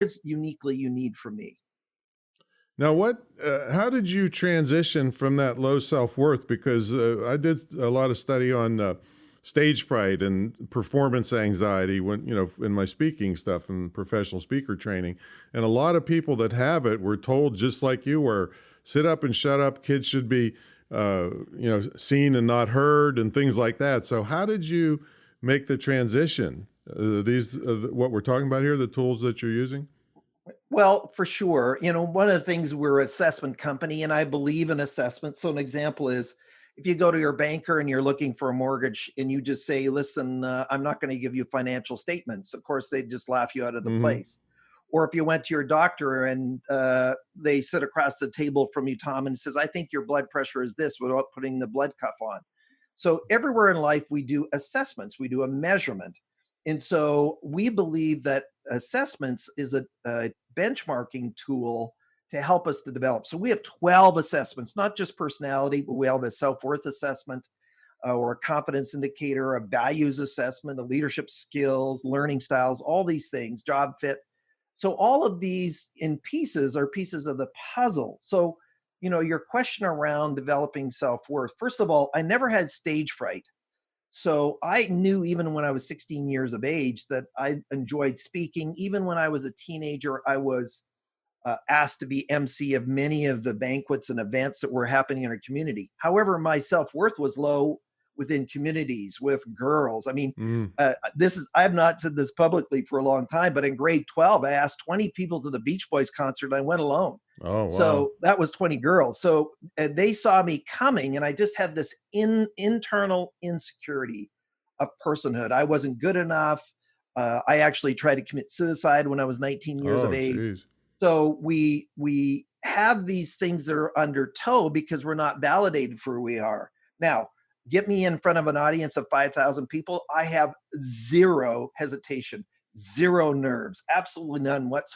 is uniquely you need from me. Now, how did you transition from that low self worth? Because I did a lot of study on stage fright and performance anxiety when, in my speaking stuff and professional speaker training. And a lot of people that have it were told, just like you were, sit up and shut up. Kids should be, seen and not heard and things like that. So, how did you make the transition? What we're talking about here, the tools that you're using? Well, for sure. One of the things we're an assessment company and I believe in assessment. So an example is if you go to your banker and you're looking for a mortgage and you just say, listen, I'm not going to give you financial statements. Of course, they just laugh you out of the Hmm. place. Or if you went to your doctor and they sit across the table from you, Tom, and says, I think your blood pressure is this without putting the blood cuff on. So everywhere in life, we do assessments, we do a measurement. And so we believe that assessments is a benchmarking tool to help us to develop. So we have 12 assessments, not just personality, but we have a self worth assessment or a confidence indicator, a values assessment, a leadership skills, learning styles, all these things, job fit. So all of these in pieces are pieces of the puzzle. So, your question around developing self worth, first of all, I never had stage fright. So I knew even when I was 16 years of age that I enjoyed speaking. Even when I was a teenager, I was asked to be MC of many of the banquets and events that were happening in our community. However, my self worth was low within communities with girls. I mean, Mm. I have not said this publicly for a long time, but in grade 12, I asked 20 people to the Beach Boys concert and I went alone. Oh, wow. So that was 20 girls. So they saw me coming, and I just had this internal insecurity of personhood. I wasn't good enough. I actually tried to commit suicide when I was 19 years of Oh, age. geez. So we have these things that are under tow because we're not validated for who we are. Now, get me in front of an audience of 5,000 people, I have zero hesitation, zero nerves, absolutely none whatsoever.